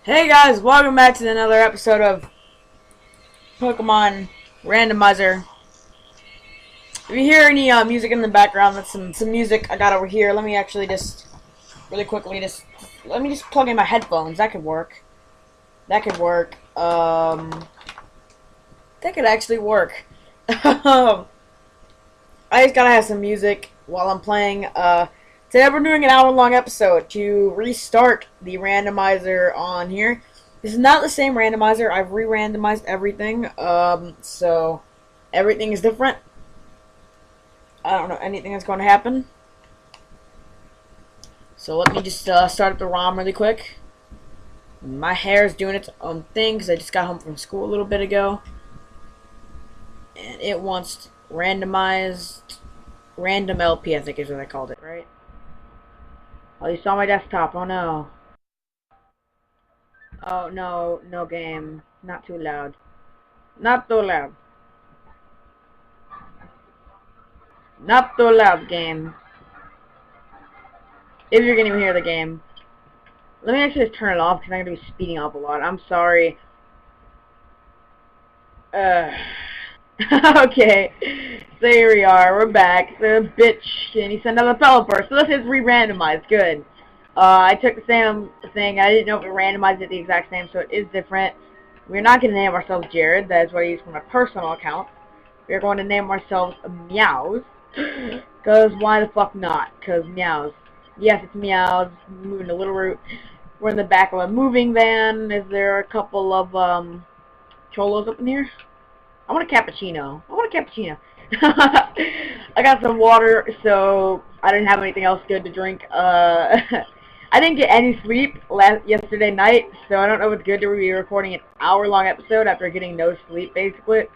Hey guys, welcome back to another episode of Pokemon Randomizer. If you hear any music in the background, that's some music I got over here. Let me actually just really quickly let me just plug in my headphones. That could work. That could work. That could actually work. I just gotta have some music while I'm playing. Today we're doing an hour-long episode to restart the randomizer on here. This is not the same randomizer. I've re-randomized everything, so everything is different. I don't know anything that's going to happen. So let me just start up the ROM really quick. My hair is doing its own thing because I just got home from school a little bit ago. And it wants randomized, random LP I think is what I called it, right? Oh, you saw my desktop, oh no. Oh no, no game. Not too loud. Not too loud. Not too loud, game. If you're gonna hear the game. Let me actually just turn it off because I'm gonna be speeding up a lot. I'm sorry. Okay. So here we are. We're back. The bitch. Can you send another developer? So this is re-randomized. Good. I took the same thing. I didn't know if it randomized it the exact same, so it is different. We're not going to name ourselves Jared. That is what I use for my personal account. We're going to name ourselves Meows. Because why the fuck not? Because Meows. Yes, it's Meows. Moving to Little Root. We're in the back of a moving van. Is there a couple of cholos up in here? I want a cappuccino. I want a cappuccino. I got some water, so I didn't have anything else good to drink. I didn't get any sleep yesterday night, so I don't know if it's good to be recording an hour-long episode after getting no sleep, basically.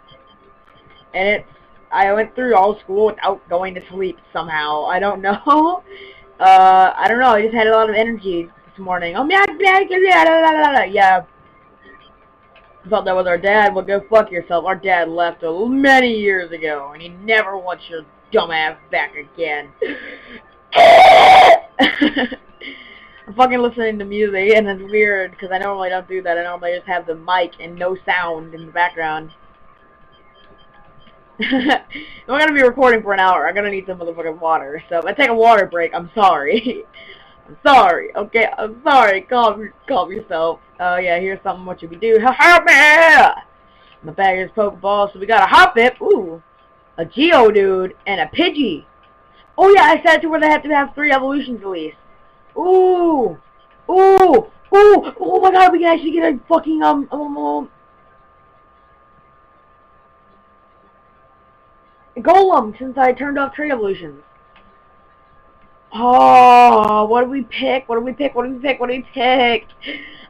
And I went through all school without going to sleep somehow. I don't know. I don't know. I just had a lot of energy this morning. Oh, yeah. I thought that was our dad. Well, go fuck yourself. Our dad left many years ago, and he never wants your dumbass back again. I'm fucking listening to music, and it's weird, because I normally don't do that. I normally just have the mic and no sound in the background. I'm gonna be recording for an hour. I'm gonna need some motherfucking water. So if I take a water break, I'm sorry. I'm sorry. Okay, I'm sorry. Calm yourself. Oh yeah, here's something what you can do. Help me! My bag is Pokeball, so we got a Hoppip. Ooh, a Geodude and a Pidgey. Oh yeah, I said to where they have to have 3 evolutions at least. Ooh, ooh, ooh. Oh my god, we can actually get a fucking Golem since I turned off trade evolutions. Oh, what do we pick? What do we pick? What do we pick? What do we pick?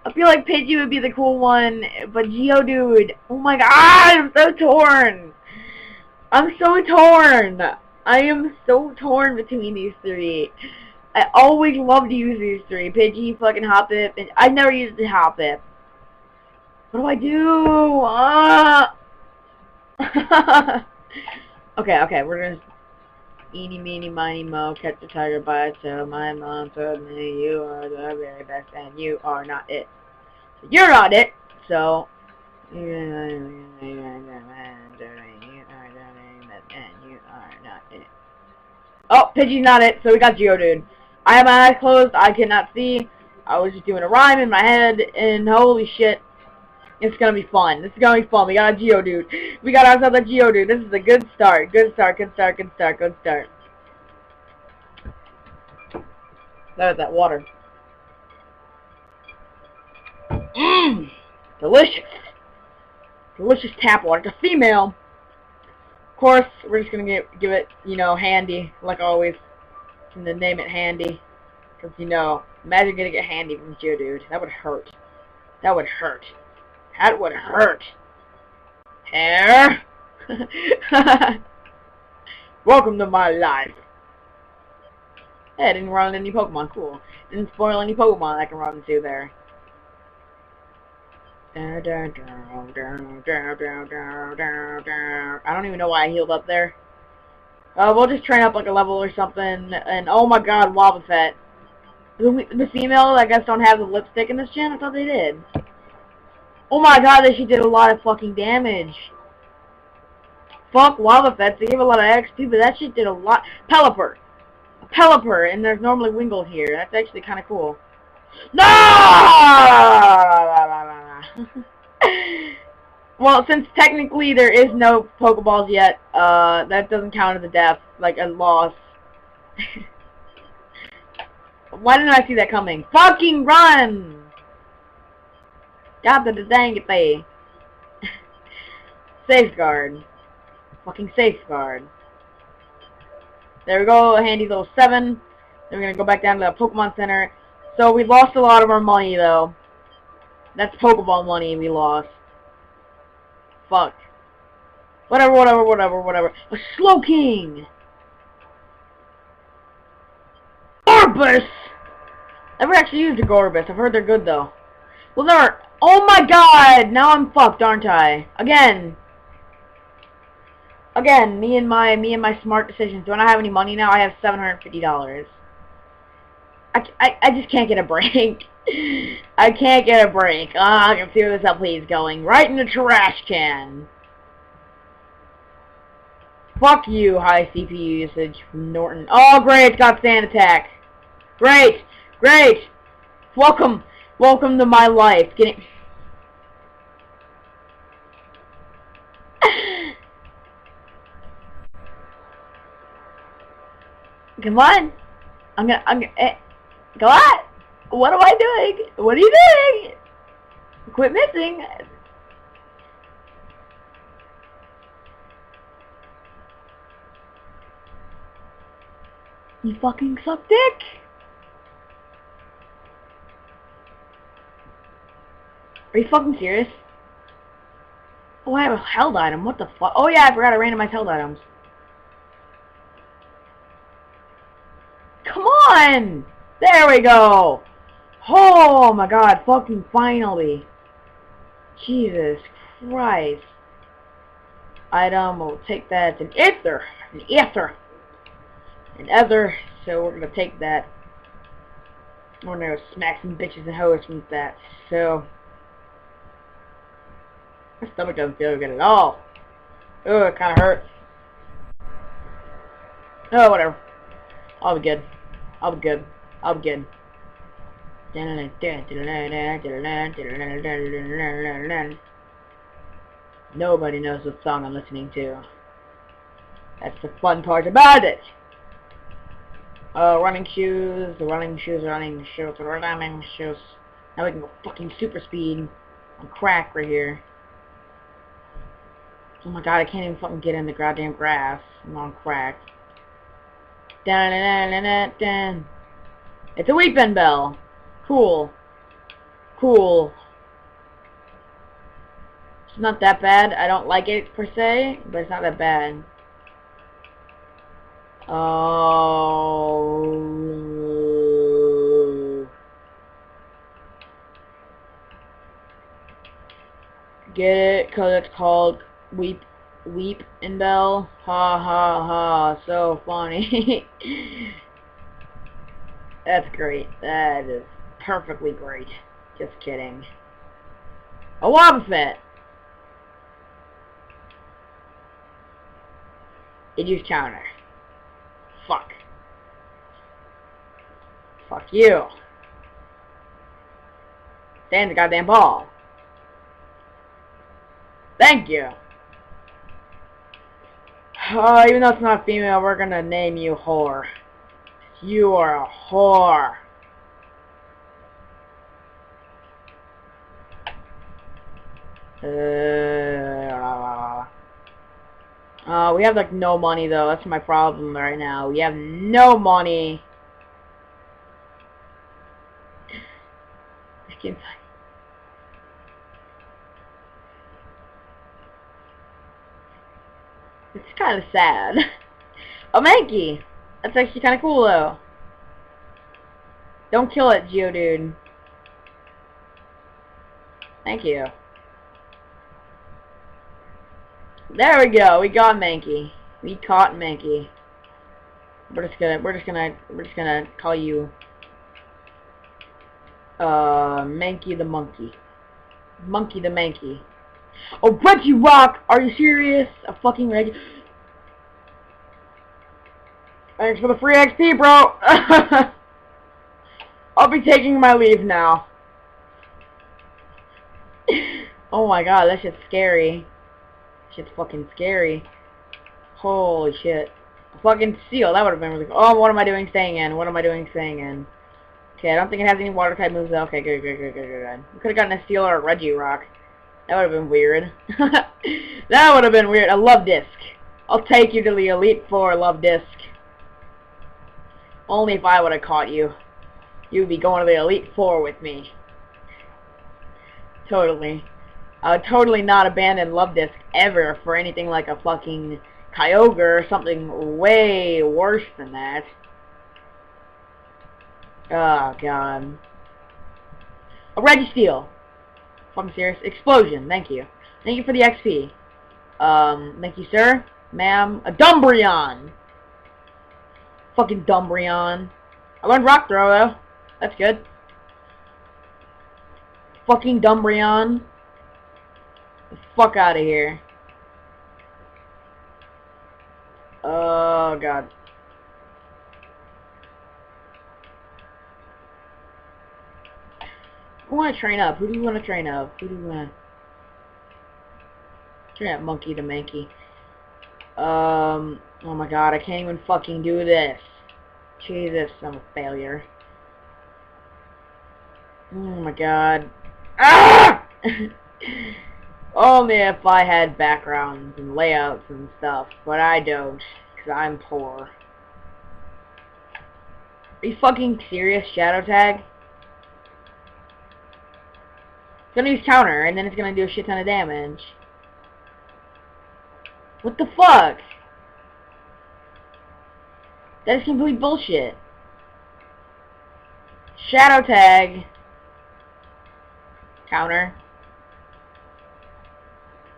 I feel like Pidgey would be the cool one, but Geodude. Oh my god, I'm so torn. I'm so torn. I am so torn between these 3. I always love to use these 3. Pidgey, fucking Hoppip, and I've never used the Hoppip. What do I do? Okay, we're gonna eeny, meeny, miny, mo, catch the tiger by its tail. My mom told me you are the very best, and you are not it. So you're not it, so you are not it. Oh, Pidgey's not it, so we got Geodude. I have my eyes closed, I cannot see. I was just doing a rhyme in my head, and holy shit. It's gonna be fun. This is gonna be fun. We got a Geodude. We got ourselves a Geodude. This is a good start. Good start. Good start. Good start. Good start. That is that water. Mmm. Delicious. Delicious tap water. It's a female. Of course, we're just gonna give it, you know, Handy, like always. I'm gonna name it Handy. Because, you know, imagine getting a Handy from Geodude. That would hurt. That would hurt. That would hurt. Hair. Welcome to my life. Hey, I didn't run any Pokemon. Cool. Didn't spoil any Pokemon I can run into there. I don't even know why I healed up there. We'll just train up like a level or something. And oh my god, Wobbuffet. The female, I guess, don't have the lipstick in this gen? I thought they did. Oh my god, she did a lot of fucking damage. Fuck lava fets, they give a lot of XP, but that shit did a lot. Pelipper! A Pelipper, and there's normally Wingle here. That's actually kind of cool. No! Well, since technically there is no Pokeballs yet, that doesn't count as a death, like a loss. Why didn't I see that coming? Fucking run! Got the dang it. Safeguard. Fucking safeguard. There we go, a handy little 7. Then we're gonna go back down to the Pokemon Center. So we lost a lot of our money though. That's Pokeball money we lost. Fuck. Whatever. A Slowking! Gorbis! Never actually used a Gorbis. I've heard they're good though. Well, they're... Oh my god! Now I'm fucked, aren't I? Again, me and my smart decisions. Do I not have any money now? I have $750. I just can't get a break. I can't get a break. I can see where this LP is going. Right in the trash can. Fuck you, high CPU usage from Norton. Oh, great, it's got Sand Attack. Great. Welcome to my life. Getting... Come on. I'm gonna, go on. What am I doing? What are you doing? Quit missing. You fucking suck dick. Are you fucking serious? Oh, I have a held item. What the fuck? Oh yeah, I forgot to randomize held items. Come on! There we go! Oh my god, fucking finally. Jesus Christ. Item, we'll take that. An ether! An ether, so we're gonna take that. We're gonna smack some bitches and hoes with that. So, my stomach doesn't feel good at all. Oh, it kinda hurts. Oh, whatever. I'll be good. Nobody knows what song I'm listening to. That's the fun part about it. Running shoes. Now we can go fucking super speed on crack right here. Oh my god, I can't even fucking get in the goddamn grass. I'm on crack. It's a weeping bell. Cool. It's not that bad. I don't like it per se, but it's not that bad. Oh. Get it? 'Cause it's called weep and bell. Ha ha ha. So funny. That's great. That is perfectly great. Just kidding. A Wobbuffet. It used counter. Fuck. Fuck you. Stand the goddamn ball. Thank you. Even though it's not female, we're gonna name you whore. You are a whore. We have like no money though. That's my problem right now. We have no money. It's kind of sad. A Mankey. That's actually kind of cool though. Don't kill it, geodude. Thank you. There we go. We got Mankey. We caught Mankey. We're just gonna call you Mankey the monkey. Monkey the Mankey. Oh, Reggie Rock! Are you serious? A fucking Reggie... Thanks for the free XP, bro! I'll be taking my leave now. Oh my god, that shit's scary. Shit's fucking scary. Holy shit. A fucking seal, that would have been really cool. Oh, what am I doing staying in? What am I doing staying in? Okay, I don't think it has any water type moves though. Okay, good. We could have gotten a seal or a Reggie Rock. That would have been weird. That would have been weird. A love disc. I'll take you to the Elite Four, love disc. Only if I would have caught you. You'd be going to the Elite Four with me. Totally. I would totally not abandon love disc ever for anything like a fucking Kyogre or something way worse than that. Oh god. A Registeel. Fucking serious. Explosion. Thank you. Thank you for the XP. Thank you, sir. Ma'am. A Dumbreon. Fucking Dumbreon. I learned Rock Throw though. That's good. Fucking Dumbreon. The fuck out of here. Oh god. Who want to train up? Who do you want to train up? Who do you want to train up? Monkey to Mankey. Oh my god, I can't even fucking do this. Jesus, I'm a failure. Oh my god. Ah! Only if I had backgrounds and layouts and stuff, but I don't, because I'm poor. Are you fucking serious, Shadow Tag? It's gonna use counter, and then it's gonna do a shit ton of damage. What the fuck? That is complete bullshit. Shadow Tag. Counter.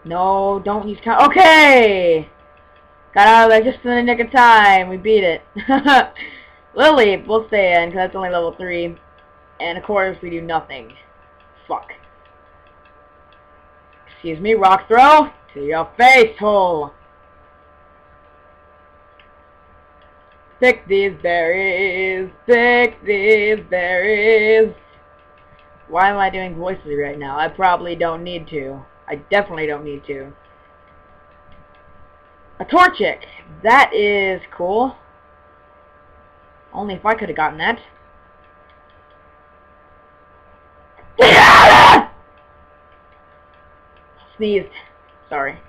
No, don't use counter. Okay! Got out of there just in the nick of time. We beat it. Lily, we'll stay in, because that's only level 3. And of course, we do nothing. Fuck. Excuse me, Rock Throw. To your face hole. Pick these berries. Pick these berries. Why am I doing voices right now? I probably don't need to. I definitely don't need to. A Torchic. That is cool. Only if I could have gotten that. Sneezed. Sorry.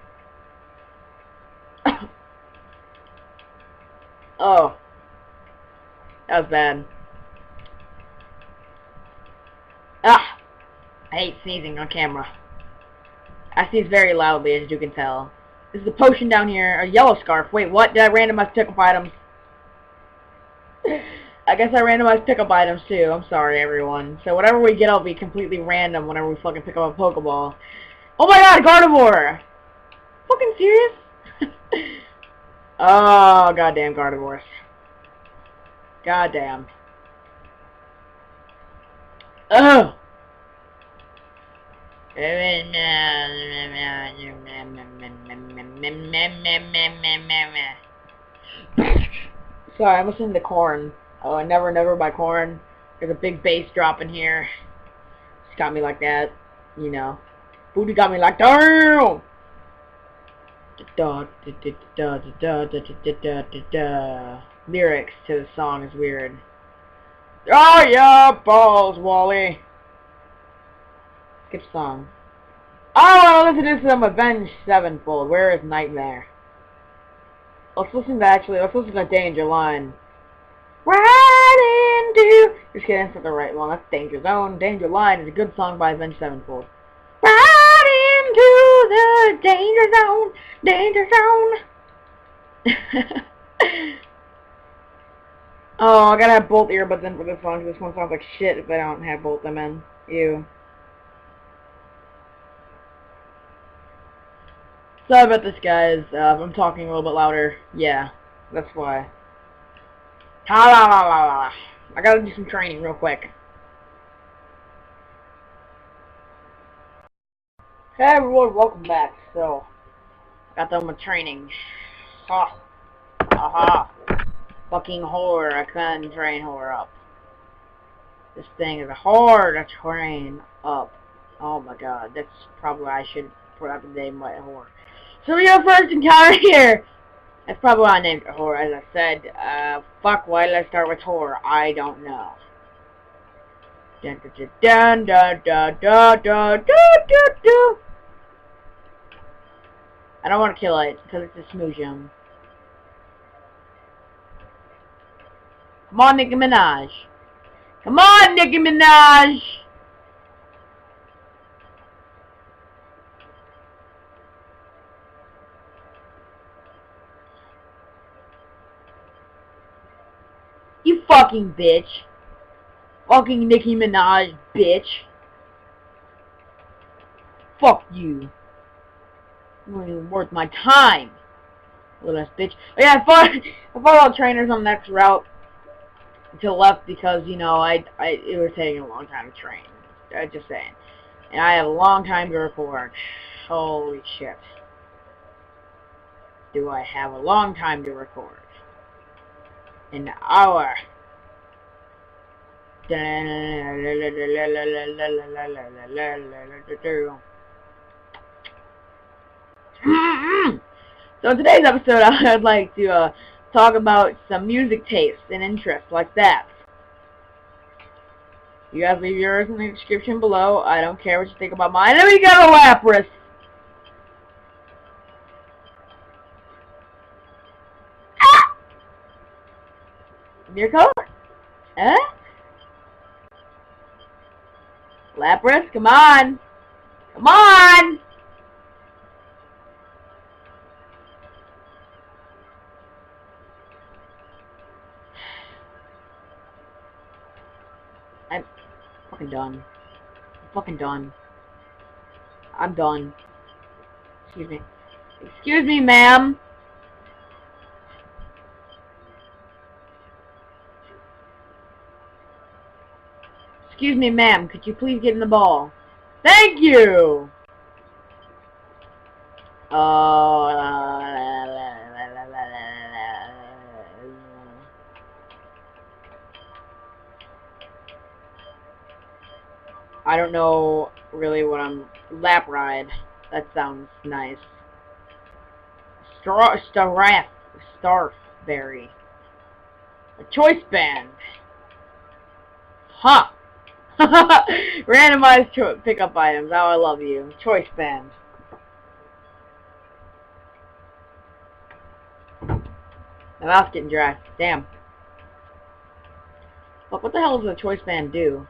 Oh. That was bad. Ah! I hate sneezing on camera. I sneeze very loudly, as you can tell. This is a potion down here. A yellow scarf. Wait, what? Did I randomize pickup items? I guess I randomized pickup items too. I'm sorry, everyone. So whatever we get, will be completely random whenever we fucking pick up a Pokeball. Oh my god, Gardevoir! Fucking serious? Oh, goddamn Gardevoirs. Goddamn. Ugh! Sorry, I'm listening to Corn. Oh, I never buy Corn. There's a big bass drop in here. It's got me like that, you know. Booty got me like, damn! Lyrics to the song is weird. Oh yeah, balls, Wally. Skip song. Oh, I want to listen to some Avenged Sevenfold. Where is Nightmare? Let's listen to Danger Line. Right into... Just kidding, that's not the right one. That's Danger Zone. Danger Line is a good song by Avenged Sevenfold. Right into the Danger Zone. Danger Zone. Oh, I gotta have both earbuds in for this one, because this one sounds like shit if I don't have both of them in. Ew. Sorry about this, guys. If I'm talking a little bit louder, yeah, that's why. Ha la la la la. I gotta do some training real quick. Hey everyone, welcome back. So, got done with training. Ha! Aha! Fucking whore, I couldn't train whore up. This thing is hard to train up. Oh my god, that's probably why I should put out the name White Whore. So we have first encounter here. That's probably why I named it whore, as I said. Fuck, why did I start with whore? I don't know. Dun dun dun dun dun dun dun dun dun. I don't want to kill it, because it's a smoochum. Come on, Nicki Minaj. Come on, Nicki Minaj! You fucking bitch. Fucking Nicki Minaj, bitch. Fuck you. You weren't even worth my time. Little ass bitch. Oh, yeah, I fought all trainers on the next route to the left because, you know, it was taking a long time to train. Just saying. And I have a long time to record. Holy shit. Do I have a long time to record? An hour. So in today's episode, I'd like to talk about some music tastes and interests like that. You guys leave yours in the description below. I don't care what you think about mine. And we got a Lapras. Ah! Your color? Huh? Lapras, come on. Come on! I'm fucking done. I'm fucking done. I'm done. Excuse me. Excuse me, ma'am. Excuse me, ma'am. Could you please get in the ball? Thank you! I don't know really what I'm... Lap ride. That sounds nice. Starberry. A choice band. Huh. Randomized pickup items. Oh, I love you. Choice band. My mouth's getting dry. Damn. Look, what the hell does a choice band do?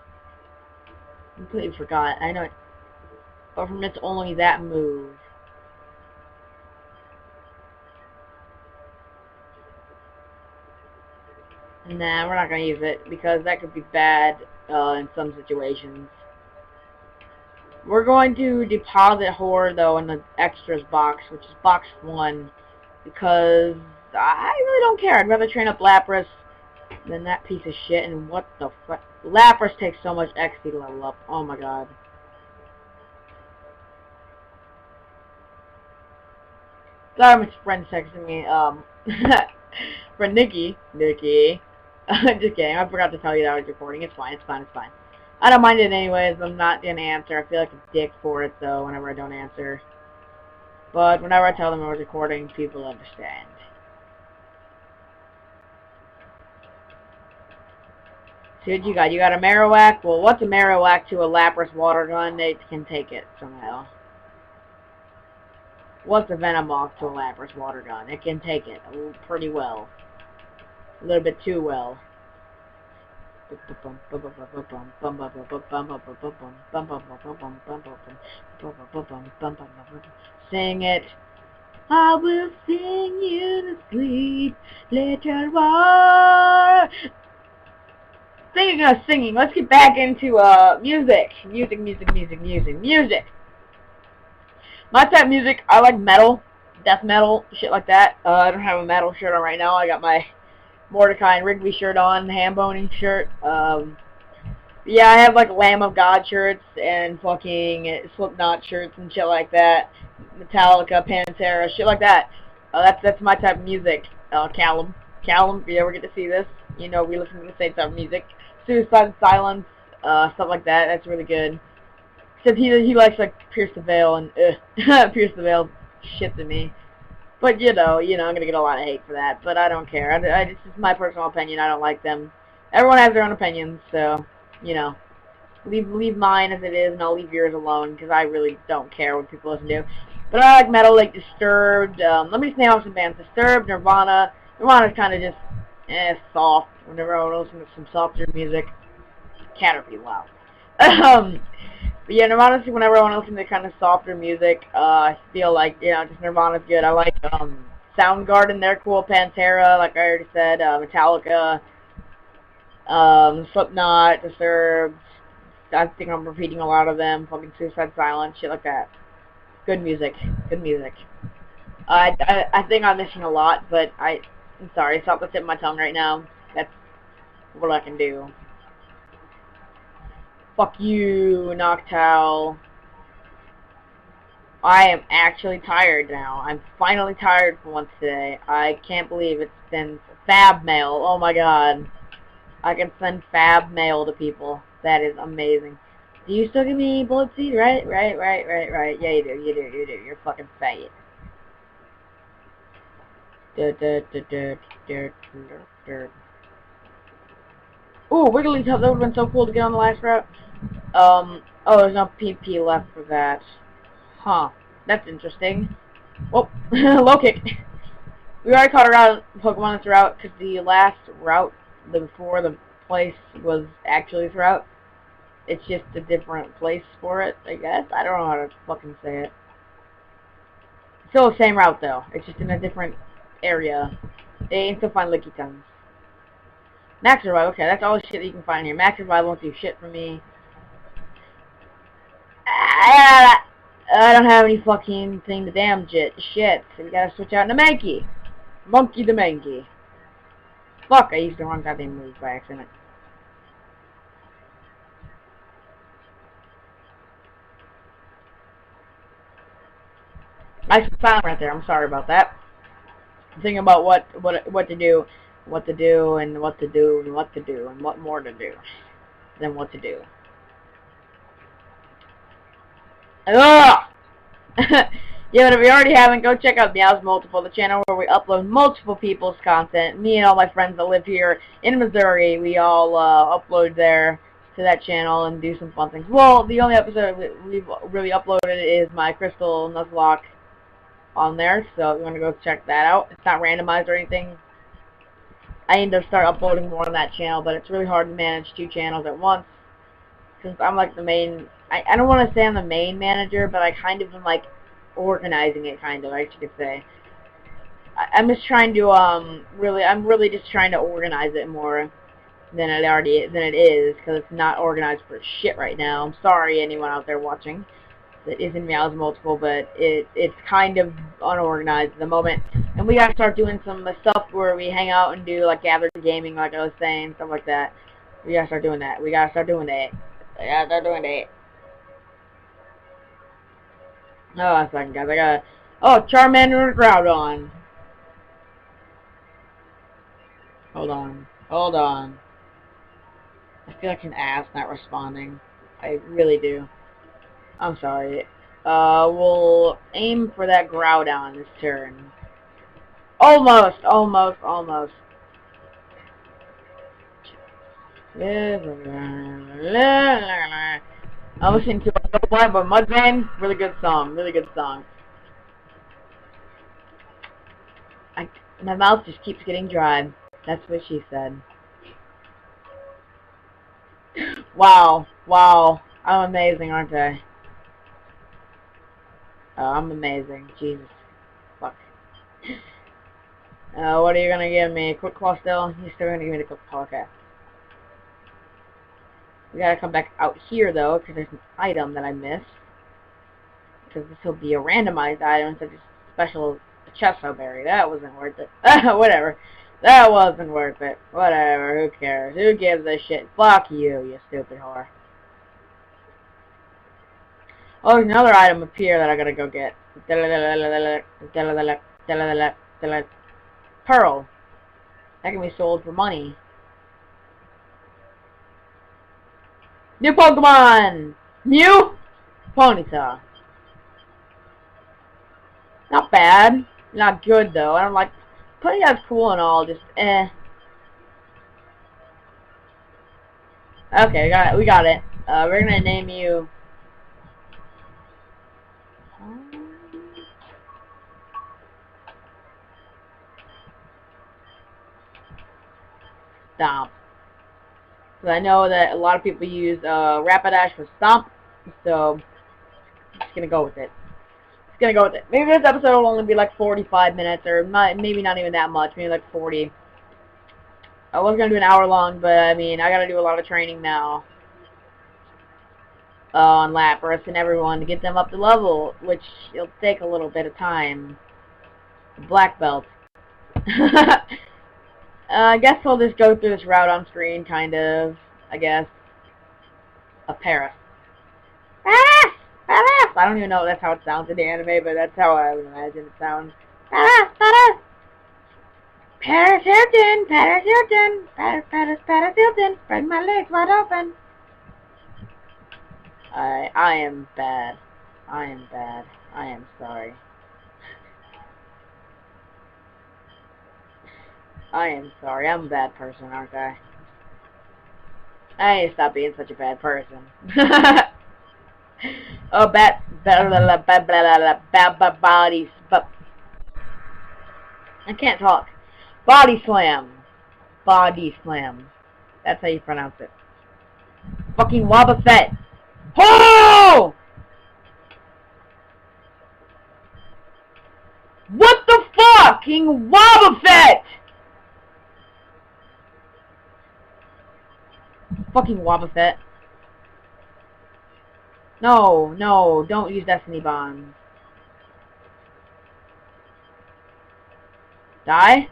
I completely forgot. I know it. But from it's only that move. Nah, we're not gonna use it because that could be bad in some situations. We're going to deposit Horde though in the extras box, which is box 1, because I really don't care. I'd rather train up Lapras than that piece of shit. And what the fuck? Lapras takes so much XP to level up. Oh my god. Sorry, my friend texting me. Friend Nikki. Just kidding. I forgot to tell you that I was recording. It's fine. It's fine. It's fine. I don't mind it anyways. I'm not gonna answer. I feel like a dick for it though whenever I don't answer. But whenever I tell them I was recording, people understand. See what you got? You got a Marowak? Well, what's a Marowak to a Lapras water gun? They can take it somehow. What's a Venomoth to a Lapras water gun? It can take it pretty well. A little bit too well. Sing it. I will sing you to sleep. Later on. Speaking of singing, let's get back into music. Music. My type of music, I like metal, death metal, shit like that. I don't have a metal shirt on right now. I got my Mordecai and Rigby shirt on, ham boning shirt. Yeah, I have like Lamb of God shirts and fucking Slipknot shirts and shit like that. Metallica, Pantera, shit like that. That's my type of music. Callum, if you ever get to see this, you know we listen to the same type of music. Suicide Silence, stuff like that. That's really good. Except he likes like Pierce the Veil and Pierce the Veil shit to me. But I'm gonna get a lot of hate for that. But I don't care. It's just my personal opinion. I don't like them. Everyone has their own opinions, so you know. Leave mine as it is, and I'll leave yours alone, because I really don't care what people listen to. But I like metal, like Disturbed. Let me just name off some bands. Disturbed, Nirvana. Nirvana's kind of just, soft. Whenever I listen to some softer music. Cat are pretty loud. But yeah, Nirvana's whenever I want to listen to kind of softer music. I feel like, just Nirvana's good. I like, Soundgarden, they're cool. Pantera, like I already said. Metallica. Slipknot, Disturbed. I think I'm repeating a lot of them. Fucking Suicide Silence, shit like that. Good music. Good music. I think I'm missing a lot, but I'm sorry. It's off the tip of my tongue right now. That's what I can do. Fuck you, Noctowl. I am actually tired now. I'm finally tired for once today. I can't believe it's been fab mail. Oh my god. I can send fab mail to people. That is amazing. Do you still give me bullet seed? Right. Yeah, you do. You're fucking fat. Ooh, Wiggly Top. That would have been so cool to get on the last route. Oh, there's no PP left for that. Huh. That's interesting. Oh, low kick. We already caught a route, Pokemon this route, because the last route before the place was actually this route. It's just a different place for it, I guess. I don't know how to fucking say it. Still the same route, though. It's just in a different area. They can still find Lickitung. Max Revive, okay, that's all the shit that you can find here. Max Revive won't do shit for me. I don't have any fucking thing to damage it. Shit. So we gotta switch out into Mankey. Monkey the Mankey. Fuck, I used the wrong goddamn move by accident. Nice sound right there. I'm sorry about that. I'm thinking about what to do, and what to do, and what to do, and what more to do than what to do. Ugh! Yeah, but if you already haven't, go check out Meow's Multiple, the channel where we upload multiple people's content. Me and all my friends that live here in Missouri, we all upload there to that channel and do some fun things. Well, the only episode we've really uploaded is my Crystal Nuzlocke on there, so if you want to go check that out. It's not randomized or anything. I need to start uploading more on that channel, but it's really hard to manage two channels at once, since I'm like the main, I don't want to say I'm the main manager, but I kind of am like organizing it, kind of, I should say. I'm just trying to, I'm really just trying to organize it more than it is, because it's not organized for shit right now. I'm sorry anyone out there watching that isn't Meow's Multiple, but it's kind of unorganized at the moment. And we gotta start doing some stuff where we hang out and do like gathered gaming, like I was saying, stuff like that. We gotta start doing that. Oh, a second, guys. I gotta. Oh, Charmander and Groudon. Hold on. I feel like an ass not responding. I really do. I'm sorry. We'll aim for that Groudon this turn. Almost. I'm listening to Don't Lie by Mudvayne. Really good song. My mouth just keeps getting dry. That's what she said. Wow. I'm amazing, aren't I? Oh, I'm amazing. Jesus. Fuck. What are you gonna give me? Quick Claw still? You're still gonna give me the Quick Claw, okay. We gotta come back out here, though, because there's an item that I missed. Because this will be a randomized item instead of special Chesto Berry. That wasn't worth it. Whatever. That wasn't worth it. Whatever, who cares? Who gives a shit? Fuck you, you stupid whore. Oh, there's another item up here that I gotta go get. Pearl. That can be sold for money. New Pokemon! New Ponyta. Not bad. Not good though. I don't like Ponyta's cool and all, just eh. Okay, we got it. We're gonna name you Stomp. Because I know that a lot of people use Rapidash for Stomp, so I'm just gonna go with it. Maybe this episode will only be like 45 minutes, or maybe not even that much, maybe like 40. I was gonna do an hour long, but I mean, I gotta do a lot of training now on Lapras and everyone to get them up to level, which will take a little bit of time. Black belt. I guess I'll just go through this route on screen, kind of. I guess. A Paris. Paris! Paris! I don't even know if that's how it sounds in the anime, but that's how I would imagine it sounds. Paris! Paris! Paris Hilton! Paris Hilton! Paris, Paris, Paris Hilton! Spread my legs wide open! I am bad. I am bad. I am sorry. I am sorry. I'm a bad person, aren't I? I need to stop being such a bad person. Oh, bodies. I can't talk. Body slam. Body slam. That's how you pronounce it. Fucking Wobbuffet. Oh! What the fucking Wobbuffet? Fucking Wobbuffet. No, no, don't use Destiny Bombs. Die?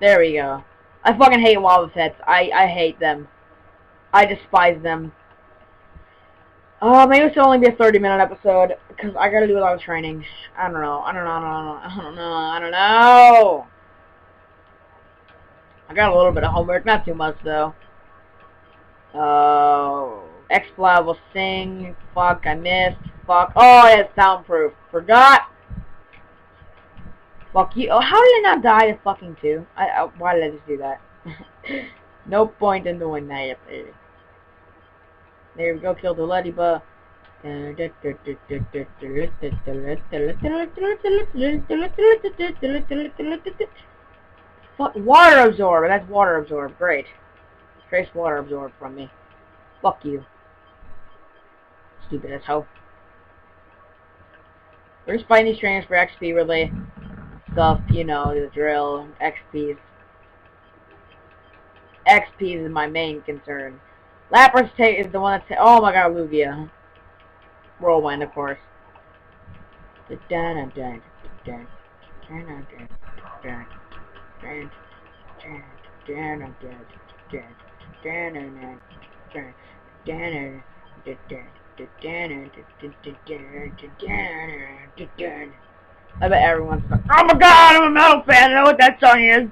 There we go. I fucking hate Wobbuffets. I hate them. I despise them. Maybe this will only be a 30-minute episode, because I gotta do a lot of training. I don't know. I don't know. I got a little bit of homework, not too much, though. X-Blob will sing. Fuck, I missed. Fuck. Oh, it's soundproof. Forgot. Fuck you. Oh, how did I not die to fucking 2? Why did I just do that? No point in doing that. There we go, kill the ladybug. Fuck, water absorb. That's water absorb. Great. Trace water absorb from me. Fuck you. Stupid as hoe. We're just fighting these trainers for XP really. Stuff, you know, the drill. XPs. XPs is my main concern. Lapras is the one that's... Oh my god, Lugia. Whirlwind, of course. I bet everyone's like, oh my god, I'm a metal fan, I know what that song is.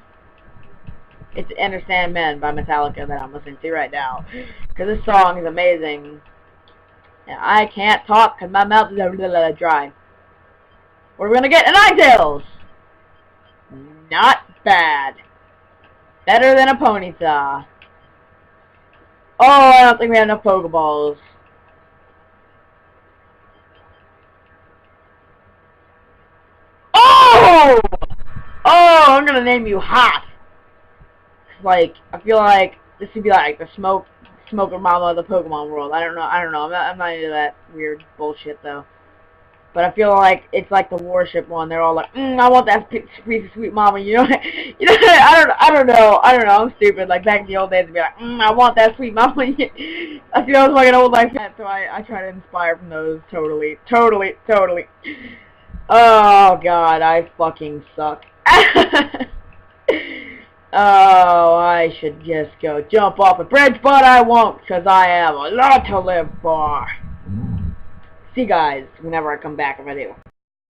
It's Enter Sandman by Metallica that I'm listening to right now. Because this song is amazing. And I can't talk because my mouth is dry. What are we going to get? An Ninetales! Not bad. Better than a Ponyta. Oh, I don't think we have enough Pokeballs. Oh! Oh, I'm going to name you Hot. Like, I feel like this would be like the smoker mama of the Pokemon world. I don't know. I'm not into that weird bullshit though. But I feel like it's like the Warship one. They're all like, I want that sweet mama. You know, I don't know. I'm stupid. Like back in the old days, I'd be like, I want that sweet mama. I feel I was like an old life fan, so I try to inspire from those. Totally. Oh god, I fucking suck. Oh, I should just go jump off a bridge, but I won't, because I have a lot to live for. See you guys whenever I come back if I do.